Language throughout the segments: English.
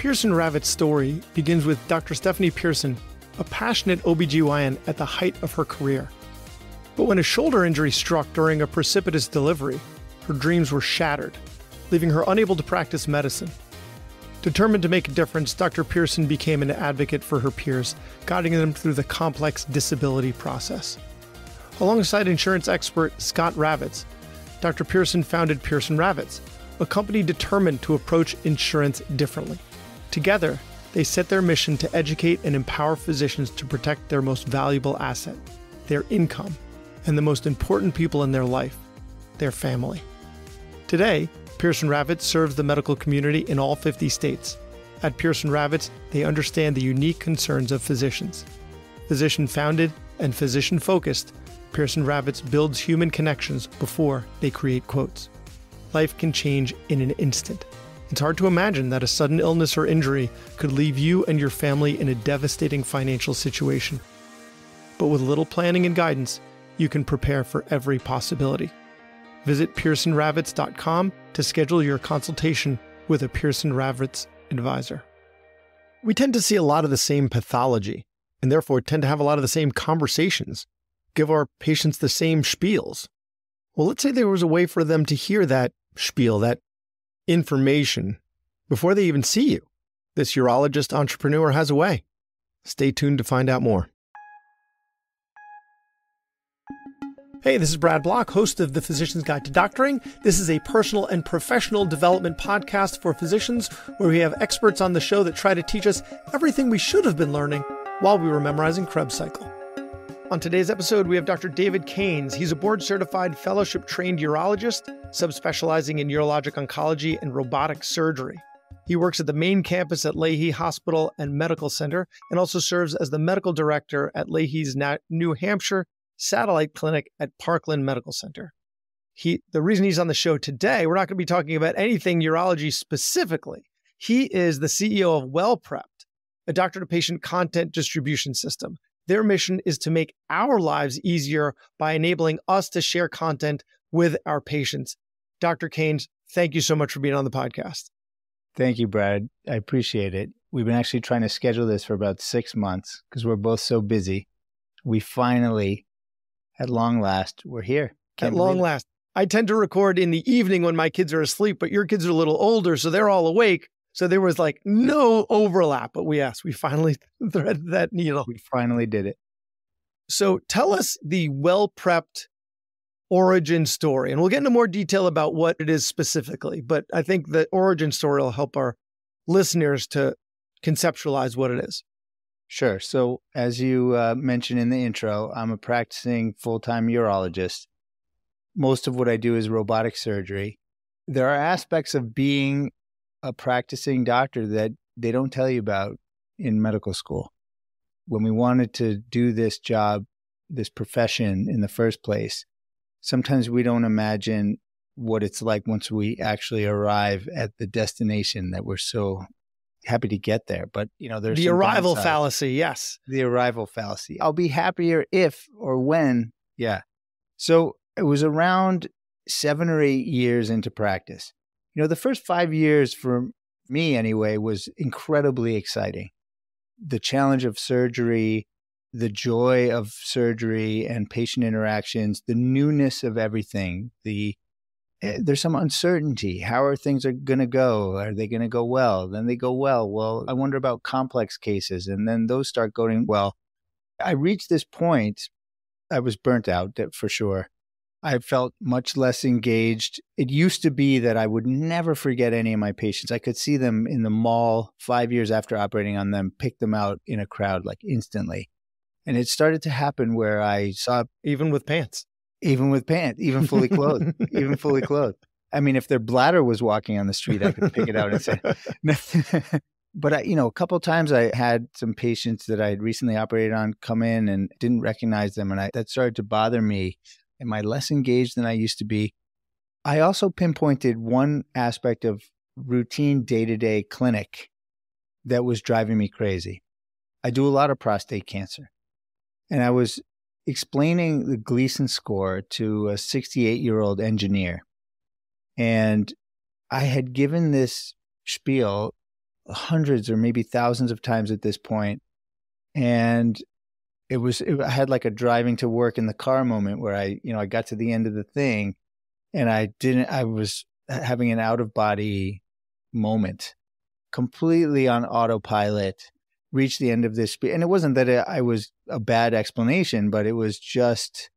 Pearson Ravit's story begins with Dr. Stephanie Pearson, a passionate OBGYN at the height of her career. But when a shoulder injury struck during a precipitous delivery, her dreams were shattered, leaving her unable to practice medicine. Determined to make a difference, Dr. Pearson became an advocate for her peers, guiding them through the complex disability process. Alongside insurance expert Scott Ravitz, Dr. Pearson founded Pearson Ravitz, a company determined to approach insurance differently. Together, they set their mission to educate and empower physicians to protect their most valuable asset, their income, and the most important people in their life, their family. Today, Pearson Ravitz serves the medical community in all 50 states. At Pearson Ravitz, they understand the unique concerns of physicians. Physician-founded and physician-focused, Pearson Ravitz builds human connections before they create quotes. Life can change in an instant. It's hard to imagine that a sudden illness or injury could leave you and your family in a devastating financial situation. But with little planning and guidance, you can prepare for every possibility. Visit PearsonRavitz.com to schedule your consultation with a Pearson Ravitz advisor. We tend to see a lot of the same pathology, and therefore tend to have a lot of the same conversations, give our patients the same spiels. Well, let's say there was a way for them to hear that spiel, that information, before they even see you. This urologist entrepreneur has a way. Stay tuned to find out more. Hey, this is Brad Block, host of The Physician's Guide to Doctoring. This is a personal and professional development podcast for physicians where we have experts on the show that try to teach us everything we should have been learning while we were memorizing Krebs cycle. On today's episode, we have Dr. David Keynes. He's a board-certified fellowship-trained urologist, subspecializing in urologic oncology and robotic surgery. He works at the main campus at Lahey Hospital and Medical Center and also serves as the medical director at Lahey's New Hampshire satellite clinic at Parkland Medical Center. The reason he's on the show today, we're not going to be talking about anything urology specifically. He is the CEO of WellPrepted, a doctor-to-patient content distribution system. Their mission is to make our lives easier by enabling us to share content with our patients. Dr. Keynes, thank you so much for being on the podcast. Thank you, Brad. I appreciate it. We've been actually trying to schedule this for about 6 months because we're both so busy. We finally, at long last, we're here. At long last. I tend to record in the evening when my kids are asleep, but your kids are a little older, so they're all awake. So there was like no overlap, but we finally threaded that needle. We finally did it. So tell us the WellPrepted origin story, and we'll get into more detail about what it is specifically, but I think the origin story will help our listeners to conceptualize what it is. Sure. So as you mentioned in the intro, I'm a practicing full-time urologist. Most of what I do is robotic surgery. There are aspects of being a practicing doctor that they don't tell you about in medical school. When we wanted to do this job, this profession in the first place, sometimes we don't imagine what it's like once we actually arrive at the destination that we're so happy to get there. But, there's the arrival fallacy. Yes. The arrival fallacy. I'll be happier if or when. Yeah. So it was around 7 or 8 years into practice. The first 5 years for me anyway was incredibly exciting. The challenge of surgery, the joy of surgery and patient interactions, the newness of everything, there's some uncertainty. How are things going to go? Are they going to go well? Then they go well. Well, I wonder about complex cases, and then those start going well. I reached this point, I was burnt out for sure. I felt much less engaged. It used to be that I would never forget any of my patients. I could see them in the mall 5 years after operating on them, pick them out in a crowd like instantly. And it started to happen where I saw... Even with pants. Even with pants, even fully clothed, even fully clothed. I mean, if their bladder was walking on the street, I could pick it out and say... But a couple of times I had some patients that I had recently operated on come in and didn't recognize them. And that started to bother me. Am I less engaged than I used to be? I also pinpointed one aspect of routine day-to-day clinic that was driving me crazy. I do a lot of prostate cancer. And I was explaining the Gleason score to a 68-year-old engineer. And I had given this spiel hundreds or maybe thousands of times at this point. And I had like a driving to work in the car moment where I got to the end of the thing and I was having an out of body moment, completely on autopilot, reached the end of this. And it wasn't that I was a bad explanation, but it was just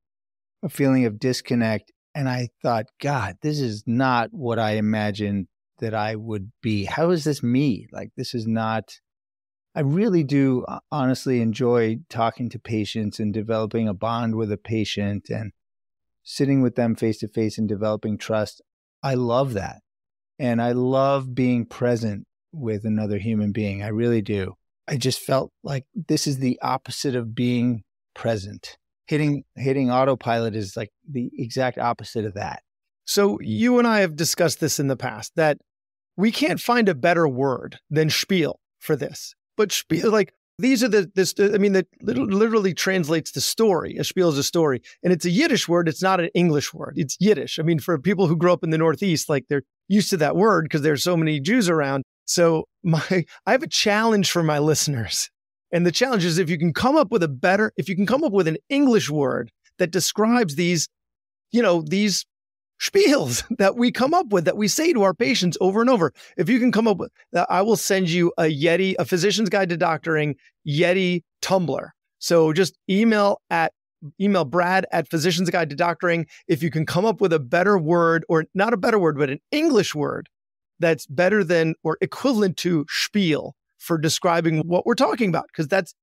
a feeling of disconnect. And I thought, God, this is not what I imagined that I would be. How is this me? Like, this is not, I really do honestly enjoy talking to patients and developing a bond with a patient and sitting with them face to face and developing trust. I love that. And I love being present with another human being. I really do. I just felt like this is the opposite of being present. Hitting autopilot is like the exact opposite of that. So you and I have discussed this in the past, that we can't find a better word than spiel for this. But spiel, like, these are that literally translates to story. A spiel is a story. And it's a Yiddish word. It's not an English word. It's Yiddish. I mean, for people who grew up in the Northeast, like, they're used to that word because there's so many Jews around. So I have a challenge for my listeners. And the challenge is, if you can come up with an English word that describes these spiels that we come up with, that we say to our patients over and over. If you can come up with that, I will send you a Physician's Guide to Doctoring Yeti Tumblr. So just email Brad at Physician's Guide to Doctoring. If you can come up with a better word, or not a better word, but an English word that's better than or equivalent to spiel for describing what we're talking about, because that's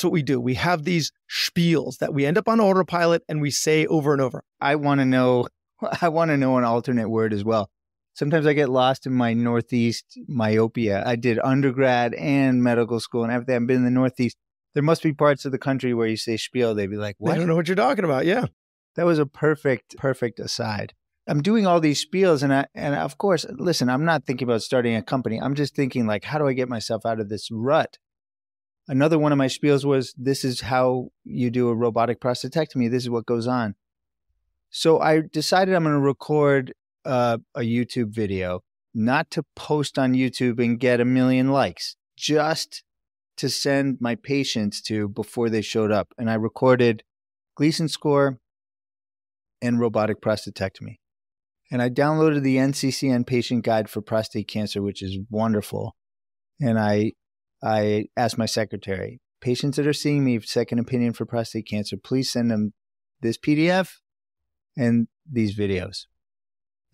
what we do. We have these spiels that we end up on autopilot and we say over and over. I want to know an alternate word as well. Sometimes I get lost in my Northeast myopia. I did undergrad and medical school and everything. I've been in the Northeast. There must be parts of the country where you say spiel. They'd be like, what? I don't know what you're talking about. Yeah. That was a perfect aside. I'm doing all these spiels and of course, listen, I'm not thinking about starting a company. I'm just thinking, like, how do I get myself out of this rut? Another one of my spiels was, this is how you do a robotic prostatectomy. This is what goes on. So I decided I'm going to record a YouTube video, not to post on YouTube and get 1 million likes, just to send my patients to before they showed up. And I recorded Gleason score and robotic prostatectomy. And I downloaded the NCCN patient guide for prostate cancer, which is wonderful. And I asked my secretary, patients that are seeing me second opinion for prostate cancer, please send them this PDF and these videos.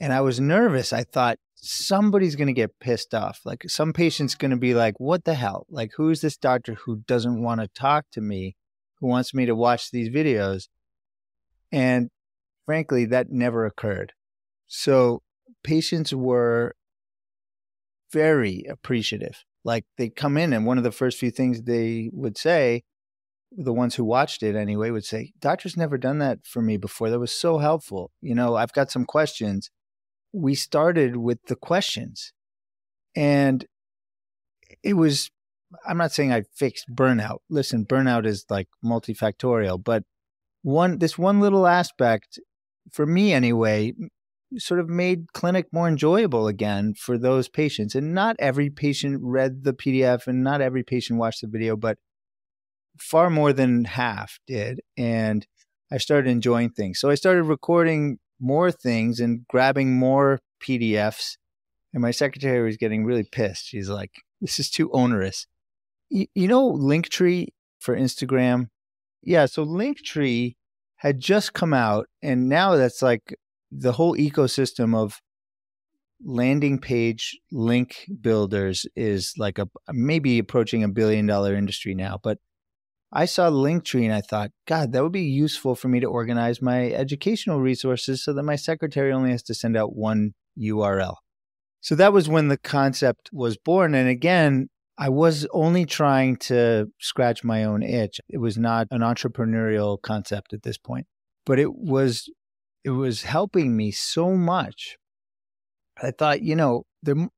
And I was nervous. I thought, somebody's going to get pissed off. Like, some patient's going to be like, what the hell? Like, who is this doctor who doesn't want to talk to me, who wants me to watch these videos? And frankly, that never occurred. So patients were very appreciative. Like, they'd come in and one of the first few things they would say, the ones who watched it anyway, would say, doctor's never done that for me before. That was so helpful. I've got some questions. We started with the questions. And it was, I'm not saying I fixed burnout. Listen, burnout is like multifactorial, but this one little aspect, for me anyway, sort of made clinic more enjoyable again for those patients. And not every patient read the PDF and not every patient watched the video, but far more than half did. And I started enjoying things. So I started recording more things and grabbing more PDFs. And my secretary was getting really pissed. She's like, this is too onerous. You know Linktree for Instagram? Yeah, so Linktree had just come out, and now that's like the whole ecosystem of landing page link builders is like maybe approaching $1 billion industry now. But I saw Linktree and I thought, God, that would be useful for me to organize my educational resources so that my secretary only has to send out one URL. So that was when the concept was born. And again, I was only trying to scratch my own itch. It was not an entrepreneurial concept at this point, but it was helping me so much. I thought, either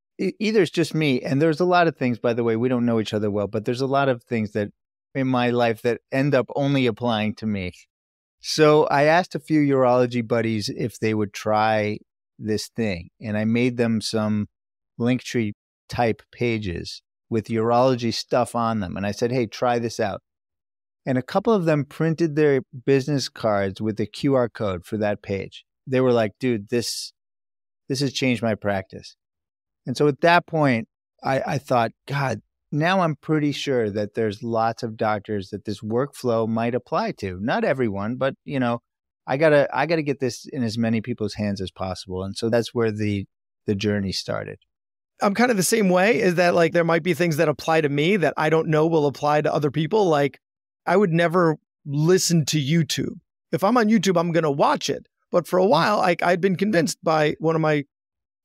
it's just me, and there's a lot of things, by the way, we don't know each other well, but there's a lot of things that in my life that end up only applying to me. So I asked a few urology buddies if they would try this thing, and I made them some Linktree type pages with urology stuff on them. And I said, hey, try this out. And a couple of them printed their business cards with the QR code for that page. They were like, dude, this has changed my practice. And so at that point, I thought, God, now I'm pretty sure that there's lots of doctors that this workflow might apply to. Not everyone, but I gotta get this in as many people's hands as possible. And so that's where the journey started. I'm kind of the same way, is that like there might be things that apply to me that I don't know will apply to other people. Like I would never listen to YouTube. If I'm on YouTube, I'm going to watch it. But for a while, I'd been convinced by one of my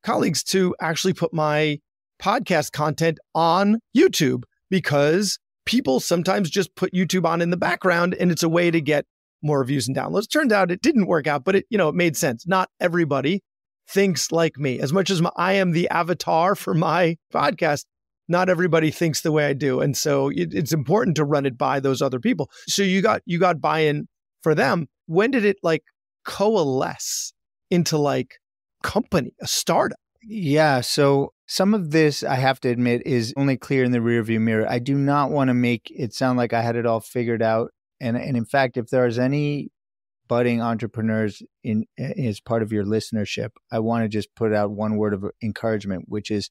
colleagues to actually put my podcast content on YouTube, because people sometimes just put YouTube on in the background and it's a way to get more views and downloads. Turned out it didn't work out, but it made sense. Not everybody thinks like me. As much as I am the avatar for my podcast, not everybody thinks the way I do. And so it's important to run it by those other people. So you got buy-in for them. When did it like coalesce into like company, a startup? Yeah. So some of this, I have to admit, is only clear in the rearview mirror. I do not want to make it sound like I had it all figured out. And in fact, if there's any budding entrepreneurs as part of your listenership, I want to just put out one word of encouragement, which is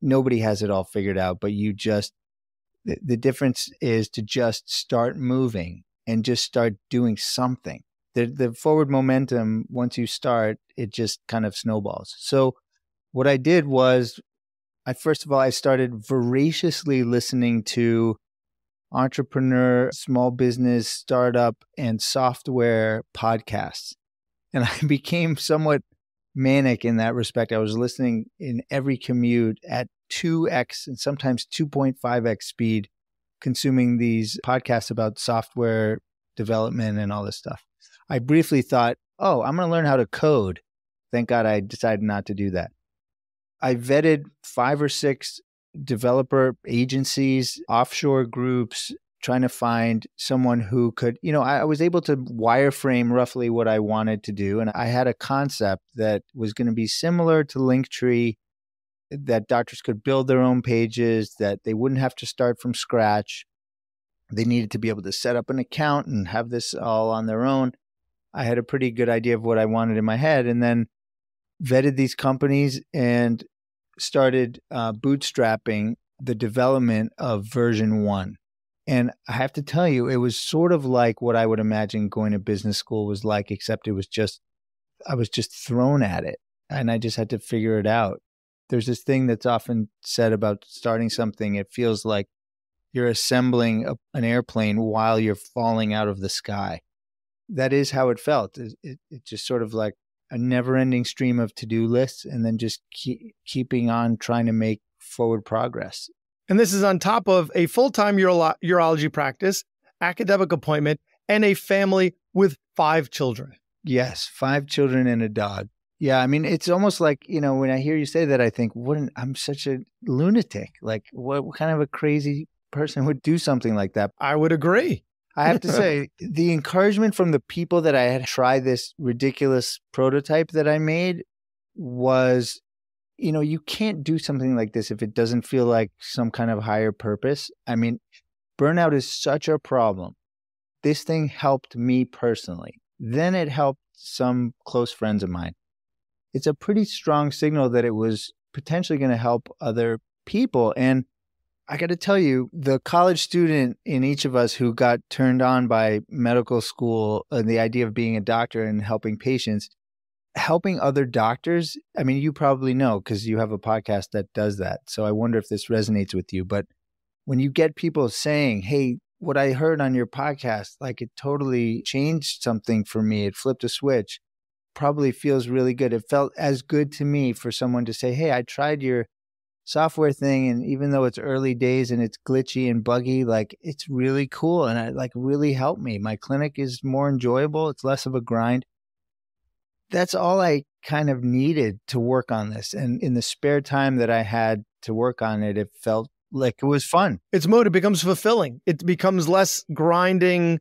nobody has it all figured out, but the difference is to just start moving and just start doing something. The forward momentum, once you start, it just kind of snowballs. So what I did was, first of all, I started voraciously listening to entrepreneur, small business, startup, and software podcasts. And I became somewhat manic in that respect. I was listening in every commute at 2x and sometimes 2.5x speed, consuming these podcasts about software development and all this stuff. I briefly thought, oh, I'm going to learn how to code. Thank God I decided not to do that. I vetted 5 or 6 developer agencies, offshore groups, trying to find someone who could, I was able to wireframe roughly what I wanted to do. And I had a concept that was going to be similar to Linktree, that doctors could build their own pages, that they wouldn't have to start from scratch. They needed to be able to set up an account and have this all on their own. I had a pretty good idea of what I wanted in my head, and then vetted these companies and started bootstrapping the development of version 1. And I have to tell you, it was sort of like what I would imagine going to business school was like, except I was just thrown at it and I just had to figure it out. There's this thing that's often said about starting something. It feels like you're assembling an airplane while you're falling out of the sky. That is how it felt. It just sort of like a never-ending stream of to-do lists, and then just keeping on trying to make forward progress. And this is on top of a full-time urology practice, academic appointment, and a family with 5 children. Yes, 5 children and a dog. Yeah, I mean, it's almost like, when I hear you say that, I think, I'm such a lunatic. Like, what kind of a crazy person would do something like that? I would agree. I have to say, the encouragement from the people that I had tried this ridiculous prototype that I made was, you can't do something like this if it doesn't feel like some kind of higher purpose. I mean, burnout is such a problem. This thing helped me personally. Then it helped some close friends of mine. It's a pretty strong signal that it was potentially going to help other people. And I got to tell you, the college student in each of us who got turned on by medical school and the idea of being a doctor and helping patients, helping other doctors. I mean, you probably know because you have a podcast that does that. So I wonder if this resonates with you. But when you get people saying, hey, what I heard on your podcast, like it totally changed something for me. It flipped a switch. Probably feels really good. It felt as good to me for someone to say, hey, I tried your software thing, and even though it's early days and it's glitchy and buggy, like it's really cool and it like really helped me. My clinic is more enjoyable. It's less of a grind. That's all I kind of needed to work on this. And in the spare time that I had to work on it, it felt like it was fun. Its mode, it becomes fulfilling. It becomes less grinding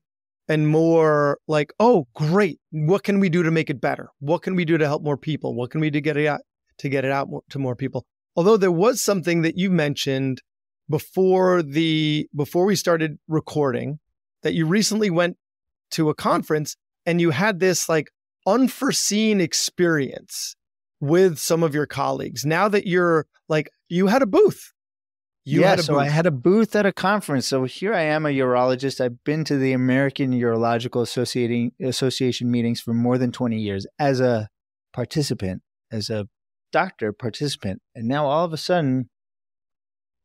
and more like, oh, great. What can we do to make it better? What can we do to help more people? What can we do to get it out to more people? Although there was something that you mentioned before we started recording, that you recently went to a conference and you had this like unforeseen experience with some of your colleagues. Now that you're like, you had a booth. I had a booth at a conference. So here I am, a urologist. I've been to the American Urological Association meetings for more than 20 years as a participant, as a doctor participant. And now all of a sudden,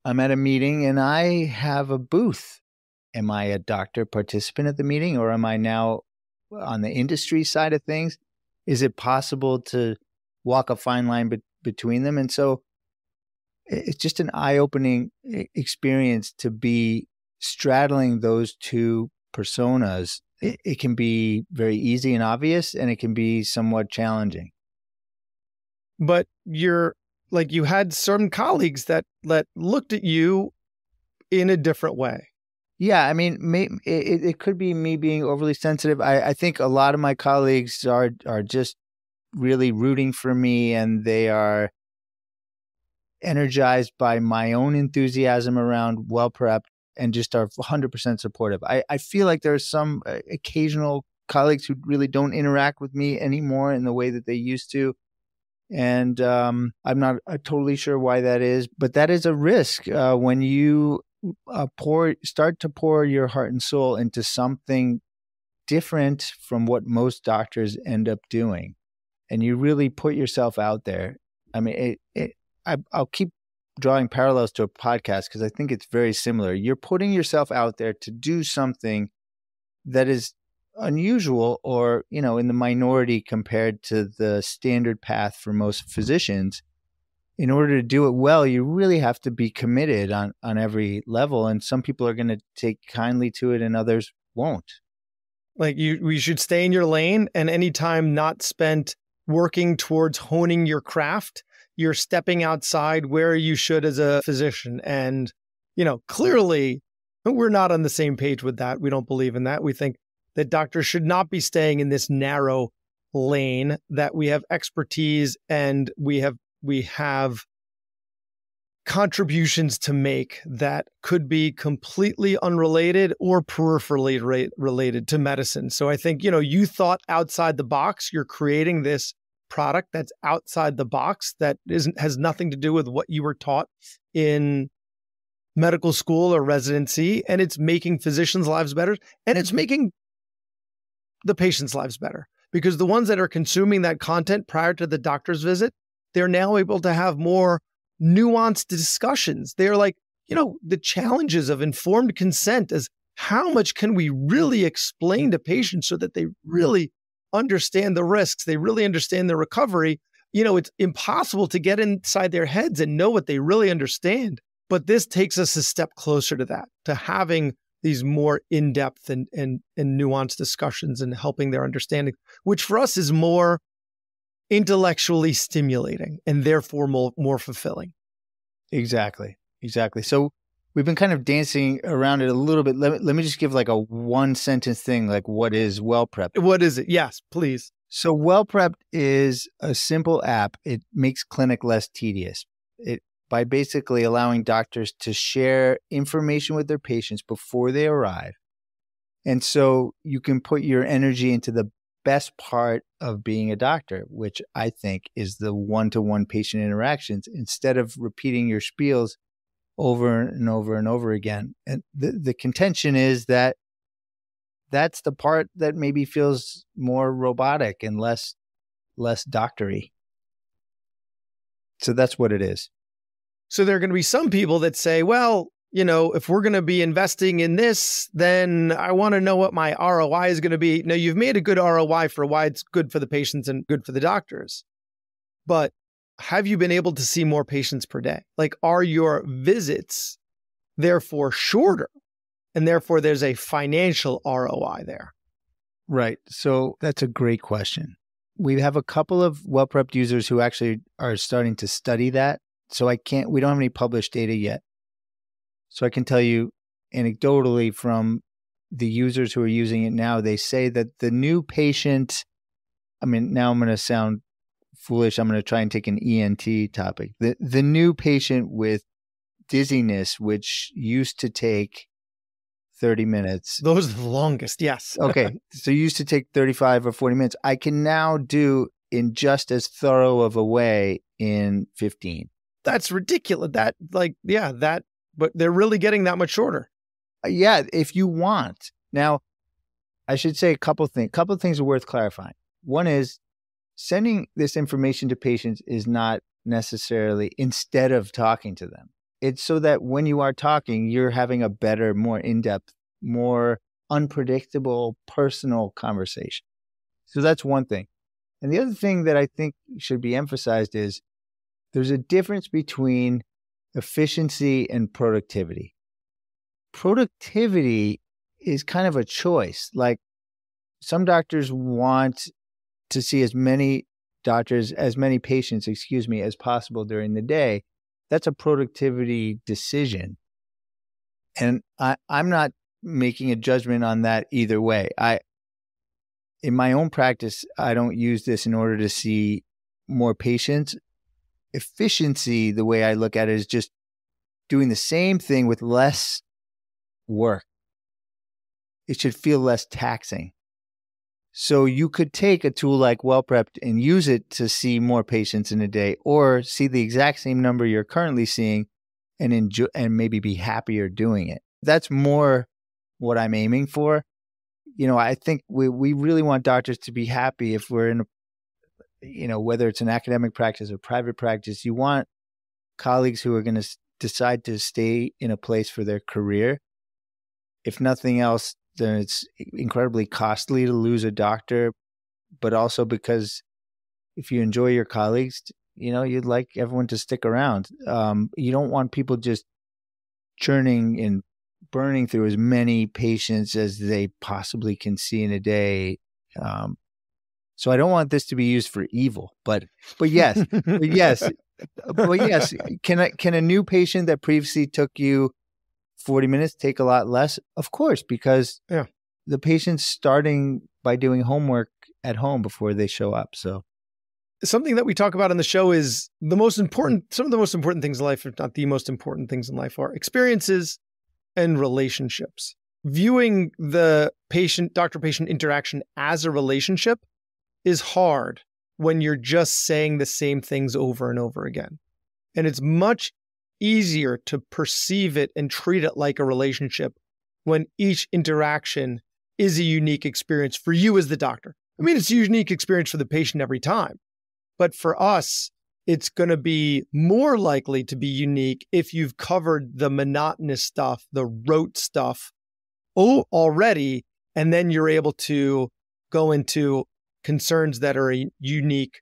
I'm at a meeting and I have a booth. Am I a doctor participant at the meeting, or am I now on the industry side of things? Is it possible to walk a fine line between them? And so it's just an eye-opening experience to be straddling those two personas. It can be very easy and obvious, and it can be somewhat challenging. But you had some colleagues that looked at you in a different way. Yeah, I mean, it could be me being overly sensitive. I think a lot of my colleagues are just really rooting for me, and they are energized by my own enthusiasm around WellPrepted and just are 100% supportive. I feel like there are some occasional colleagues who really don't interact with me anymore in the way that they used to. And I'm not totally sure why that is, but that is a risk when you start to pour your heart and soul into something different from what most doctors end up doing. And you really put yourself out there. I mean, I'll keep drawing parallels to a podcast because I think it's very similar. You're putting yourself out there to do something that is unusual or, in the minority compared to the standard path for most physicians. In order to do it well, you really have to be committed on every level. And some people are going to take kindly to it and others won't. Like we should stay in your lane, and any time not spent working towards honing your craft, you're stepping outside where you should as a physician. And, clearly we're not on the same page with that. We don't believe in that. We think that doctors should not be staying in this narrow lane, that we have expertise and we have contributions to make that could be completely unrelated or peripherally related to medicine. So I think, you thought outside the box. You're creating this product that's outside the box that has nothing to do with what you were taught in medical school or residency, and it's making physicians' lives better, and it's making the patients' lives better, because the ones that are consuming that content prior to the doctor's visit, they're now able to have more nuanced discussions. They're like, the challenges of informed consent is how much can we really explain to patients so that they really understand the risks, they really understand the recovery. It's impossible to get inside their heads and know what they really understand. But this takes us a step closer to that, to having these more in-depth and nuanced discussions and helping their understanding, which for us is more intellectually stimulating and therefore more fulfilling. Exactly. So we've been kind of dancing around it a little bit. Let me just give like a one sentence thing, like what is WellPrepted? What is it? Yes, please. So WellPrepted is a simple app. It makes clinic less tedious. By basically allowing doctors to share information with their patients before they arrive. And so you can put your energy into the best part of being a doctor, which I think is the one-to-one patient interactions, instead of repeating your spiels over and over and over again. And the contention is that that's the part that maybe feels more robotic and less doctory. So that's what it is. So there are going to be some people that say, well, if we're going to be investing in this, then I want to know what my ROI is going to be. Now, you've made a good ROI for why it's good for the patients and good for the doctors. But have you been able to see more patients per day? Like, are your visits therefore shorter? And therefore, there's a financial ROI there. Right. So that's a great question. We have a couple of WellPrepted users who actually are starting to study that. So we don't have any published data yet. So I can tell you anecdotally from the users who are using it now, they say that the new patient, now I'm going to sound foolish. I'm going to try and take an ENT topic. The new patient with dizziness, which used to take 30 minutes. Those are the longest, yes. Okay. So used to take 35 or 40 minutes. I can now do in just as thorough of a way in 15. That's ridiculous. But they're really getting that much shorter. Yeah, if you want. Now, I should say a couple things. Couple of things are worth clarifying. One is sending this information to patients is not necessarily instead of talking to them. It's so that when you are talking, you're having a better, more in-depth, more unpredictable, personal conversation. So that's one thing. And the other thing that I think should be emphasized is there's a difference between efficiency and productivity. Productivity is kind of a choice. Like some doctors want to see as many patients, as possible during the day. That's a productivity decision. And I'm not making a judgment on that either way. In my own practice, I don't use this in order to see more patients. Efficiency, the way I look at it, is just doing the same thing with less work. It should feel less taxing. So you could take a tool like WellPrepted and use it to see more patients in a day, or see the exact same number you're currently seeing and enjoy and maybe be happier doing it. That's more what I'm aiming for. I think we really want doctors to be happy if we're in whether it's an academic practice or private practice. You want colleagues who are going to decide to stay in a place for their career. If nothing else, then it's incredibly costly to lose a doctor, but also because if you enjoy your colleagues, you'd like everyone to stick around. You don't want people just churning and burning through as many patients as they possibly can see in a day. So I don't want this to be used for evil, but yes, but yes. Can a new patient that previously took you 40 minutes take a lot less? Of course, because the patient's starting by doing homework at home before they show up. So something that we talk about on the show is some of the most important things in life, if not the most important things in life, are experiences and relationships. Viewing the doctor-patient interaction as a relationship is hard when you're just saying the same things over and over again. And it's much easier to perceive it and treat it like a relationship when each interaction is a unique experience for you as the doctor. I mean, it's a unique experience for the patient every time. But for us, it's going to be more likely to be unique if you've covered the monotonous stuff, the rote stuff already, and then you're able to go into concerns that are unique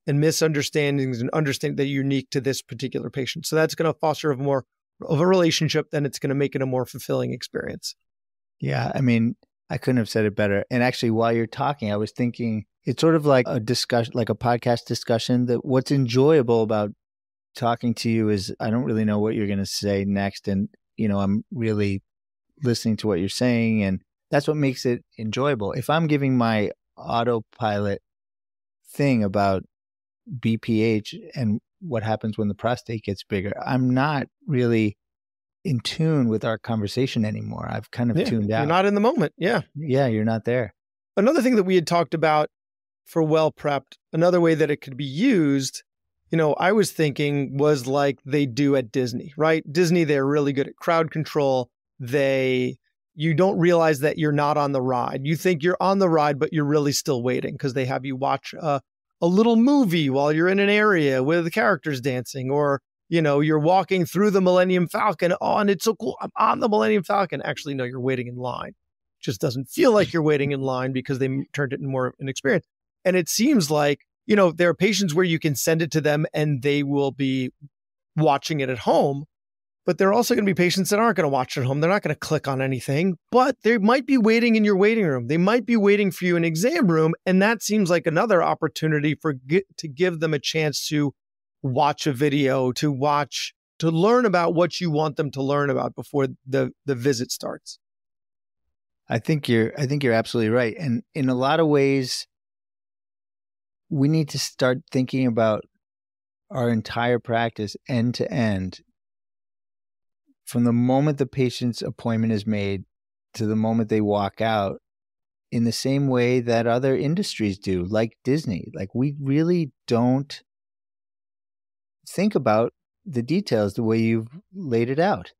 and misunderstandings and understanding that are unique to this particular patient. So that's going to foster more of a relationship, then it's going to make it a more fulfilling experience. Yeah, I mean, I couldn't have said it better. And actually, while you're talking, I was thinking it's sort of like a discussion, like a podcast discussion, that what's enjoyable about talking to you is I don't really know what you're going to say next. And, I'm really listening to what you're saying. And that's what makes it enjoyable. If I'm giving my autopilot thing about BPH and what happens when the prostate gets bigger, I'm not really in tune with our conversation anymore. I've kind of tuned out. You're not in the moment. Yeah. Yeah, you're not there. Another thing that we had talked about for WellPrepted, another way that it could be used, I was thinking was like they do at Disney, right? Disney, they're really good at crowd control. You don't realize that you're not on the ride. You think you're on the ride, but you're really still waiting because they have you watch a little movie while you're in an area where the characters dancing, or, you're walking through the Millennium Falcon. Oh, and it's so cool. I'm on the Millennium Falcon. Actually, no, you're waiting in line. It just doesn't feel like you're waiting in line because they turned it into more of an experience. And it seems like, there are patients where you can send it to them and they will be watching it at home. But there are also going to be patients that aren't going to watch at home. They're not going to click on anything, but they might be waiting in your waiting room. They might be waiting for you in exam room. And that seems like another opportunity to give them a chance to watch a video, to learn about what you want them to learn about before the visit starts. I think you're absolutely right. And in a lot of ways, we need to start thinking about our entire practice end to end, from the moment the patient's appointment is made to the moment they walk out, in the same way that other industries do, like Disney. Like, we really don't think about the details the way you've laid it out.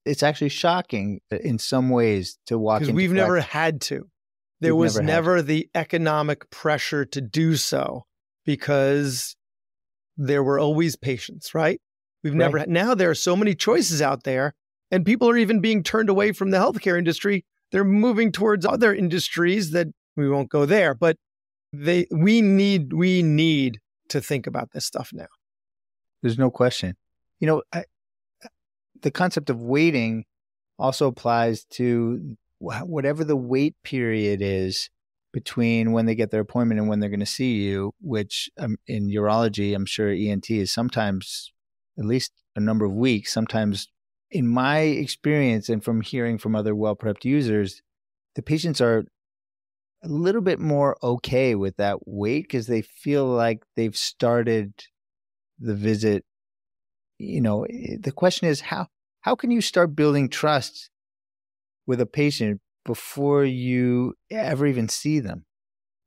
It's actually shocking in some ways to walk into because we've practice. never had to. There was never the economic pressure to do so because there were always patients, right? We've never had. Now there are so many choices out there, and people are even being turned away from the healthcare industry. They're moving towards other industries that we won't go there, but we need to think about this stuff now. There's no question. You know, the concept of waiting also applies to whatever the wait period is between when they get their appointment and when they're going to see you, which in urology, I'm sure ENT is sometimes at least a number of weeks. Sometimes, in my experience and from hearing from other WellPrepped users, the patients are a little bit more okay with that wait because they feel like they've started the visit. You know, the question is, how can you start building trust with a patient before you ever even see them?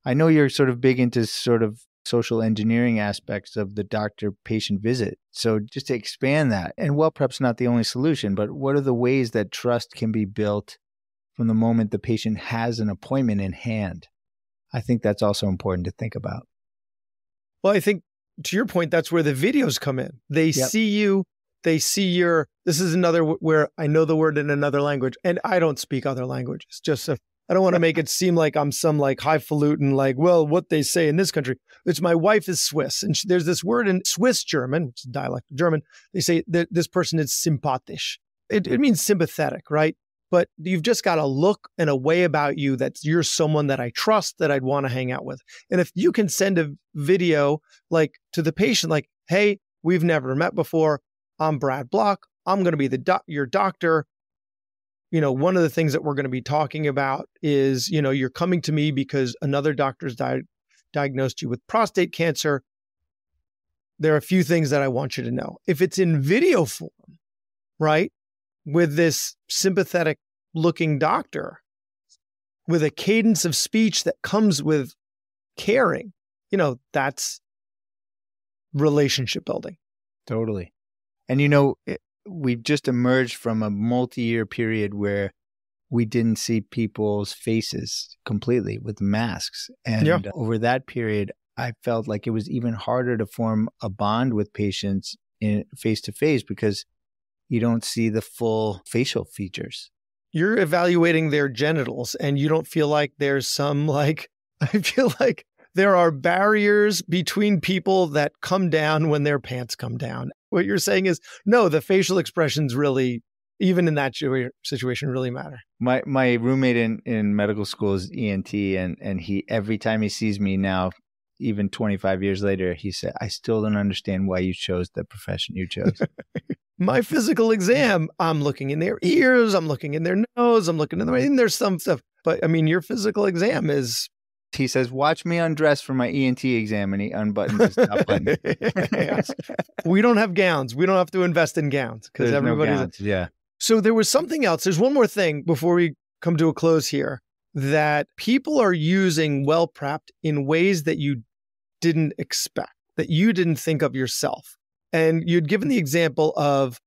I know you're sort of big into sort of social engineering aspects of the doctor-patient visit. So just to expand that, and WellPrept's not the only solution, but what are the ways that trust can be built from the moment the patient has an appointment in hand? I think that's also important to think about. Well, I think, to your point, that's where the videos come in. They see you, they see this is another where I know the word in another language, and I don't speak other languages. Just I don't want to make it seem like I'm some like highfalutin, like, well, what they say in this country. It's my wife is Swiss, and there's this word in Swiss German, which is dialect of German. They say that this person is sympathisch. It means sympathetic, right? But you've just got a look and a way about you that you're someone that I trust, that I'd want to hang out with. And if you can send a video like to the patient, like, hey, we've never met before. I'm Brad Block. I'm going to be your doctor. You know, one of the things that we're going to be talking about is, you know, you're coming to me because another doctor's diagnosed you with prostate cancer. There are a few things that I want you to know. If it's in video form, right, with this sympathetic looking doctor, with a cadence of speech that comes with caring, you know, that's relationship building. Totally. And, you know, we've just emerged from a multi-year period where we didn't see people's faces completely with masks. And over that period, I felt like it was even harder to form a bond with patients in face-to-face because you don't see the full facial features. You're evaluating their genitals and you don't feel like there's some like, I feel like there are barriers between people that come down when their pants come down. What you're saying is, no, the facial expressions really, even in that situation, really matter. My roommate in medical school is ENT, and he, every time he sees me now, even 25 years later, he said, I still don't understand why you chose the profession you chose. My physical exam, I'm looking in their ears, I'm looking in their nose, I'm looking in the way, and there's some stuff. But I mean, your physical exam is... He says, watch me undress for my ENT exam, and he unbuttons his top button. Yes. We don't have gowns. We don't have to invest in gowns because everybody's... No gowns. Yeah. So there was something else. There's one more thing before we come to a close here, that people are using WellPrepped in ways that you didn't expect, that you didn't think of yourself. And you'd given the example of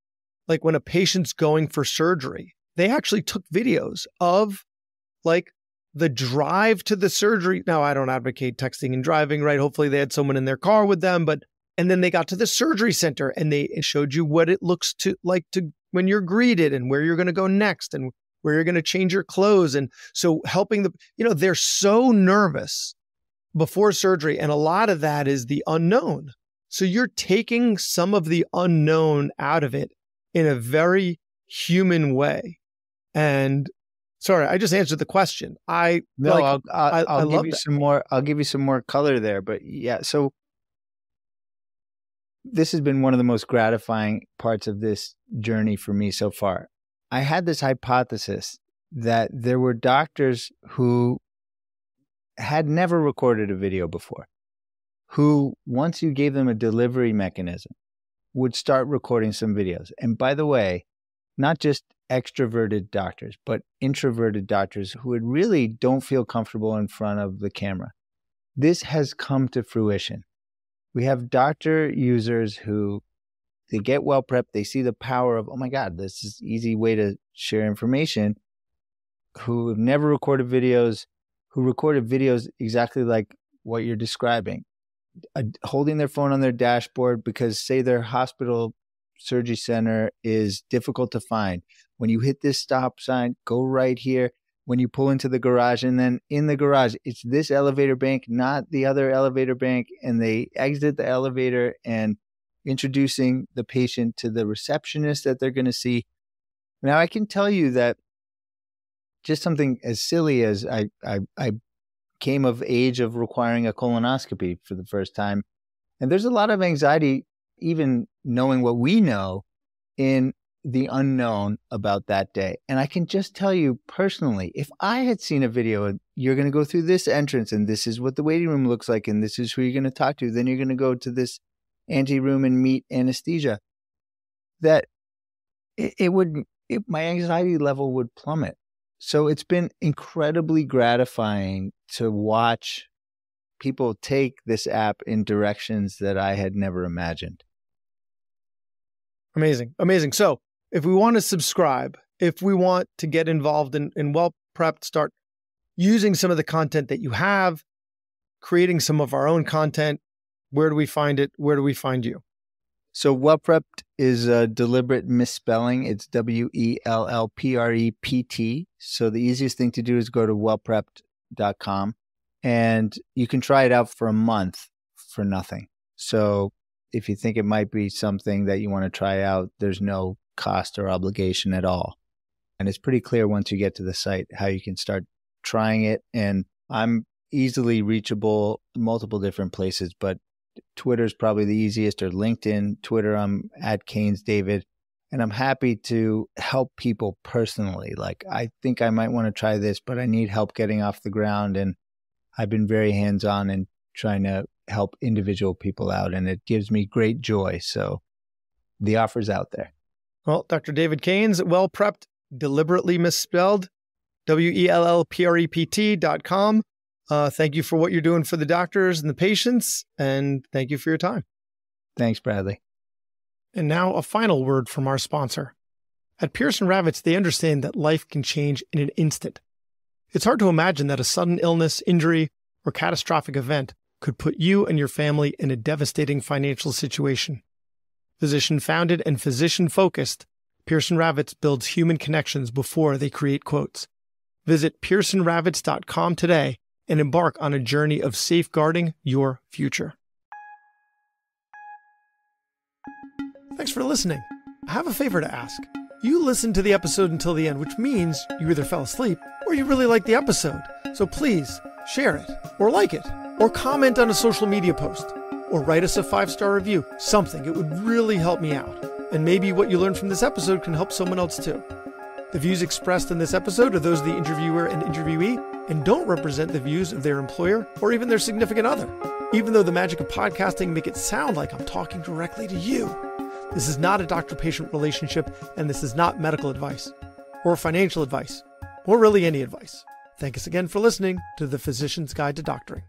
like when a patient's going for surgery, they actually took videos of like the drive to the surgery. Now, I don't advocate texting and driving, right? Hopefully they had someone in their car with them, and then they got to the surgery center and they showed you what it looks like when you're greeted and where you're going to go next and where you're going to change your clothes. And so helping they're so nervous before surgery. And a lot of that is the unknown. So you're taking some of the unknown out of it in a very human way. And sorry, I just answered the question. I'll give you some more. I'll give you some more color there. But yeah, so this has been one of the most gratifying parts of this journey for me so far. I had this hypothesis that there were doctors who had never recorded a video before, who, once you gave them a delivery mechanism, would start recording some videos. And by the way, not just extroverted doctors, but introverted doctors who would really don't feel comfortable in front of the camera. This has come to fruition. We have doctor users who they get well prepped, they see the power of, oh my God, this is an easy way to share information, who have never recorded videos, who recorded videos exactly like what you're describing, holding their phone on their dashboard because, say, their hospital surgery center is difficult to find. When you hit this stop sign, go right here. When you pull into the garage, and then in the garage, it's this elevator bank, not the other elevator bank. And they exit the elevator and introducing the patient to the receptionist that they're going to see. Now, I can tell you that just something as silly as I came of age of requiring a colonoscopy for the first time. And there's a lot of anxiety, even knowing what we know, in the unknown about that day. And I can just tell you personally, if I had seen a video, you're going to go through this entrance and this is what the waiting room looks like and this is who you're going to talk to, then you're going to go to this ante room and meet anesthesia, that my anxiety level would plummet. So it's been incredibly gratifying to watch people take this app in directions that I had never imagined. Amazing. Amazing. So if we want to subscribe, if we want to get involved in WellPrepted, start using some of the content that you have, creating some of our own content, where do we find it? Where do we find you? So WellPrept's is a deliberate misspelling. It's WellPrept. So the easiest thing to do is go to wellprepped.com and you can try it out for a month for nothing. So if you think it might be something that you want to try out, there's no cost or obligation at all. And it's pretty clear once you get to the site how you can start trying it. And I'm easily reachable multiple different places, but Twitter is probably the easiest, or LinkedIn. Twitter, I'm at Keynes David, and I'm happy to help people personally. Like, I think I might want to try this, but I need help getting off the ground. And I've been very hands-on in trying to help individual people out, and it gives me great joy. So the offer's out there. Well, Dr. David Keynes, WellPrepped, deliberately misspelled, WellPrept.com. Thank you for what you're doing for the doctors and the patients, and thank you for your time. Thanks, Bradley. And now a final word from our sponsor. At Pearson Ravitz, they understand that life can change in an instant. It's hard to imagine that a sudden illness, injury, or catastrophic event could put you and your family in a devastating financial situation. Physician-founded and physician-focused, Pearson Ravitz builds human connections before they create quotes. Visit pearsonravitz.com today and embark on a journey of safeguarding your future. Thanks for listening. I have a favor to ask. You listened to the episode until the end, which means you either fell asleep or you really liked the episode. So please share it, or like it, or comment on a social media post, or write us a 5-star review. Something. It would really help me out. And maybe what you learned from this episode can help someone else too. The views expressed in this episode are those of the interviewer and interviewee and don't represent the views of their employer or even their significant other. Even though the magic of podcasting make it sound like I'm talking directly to you, this is not a doctor-patient relationship, and this is not medical advice or financial advice or really any advice. Thank us again for listening to The Physician's Guide to Doctoring.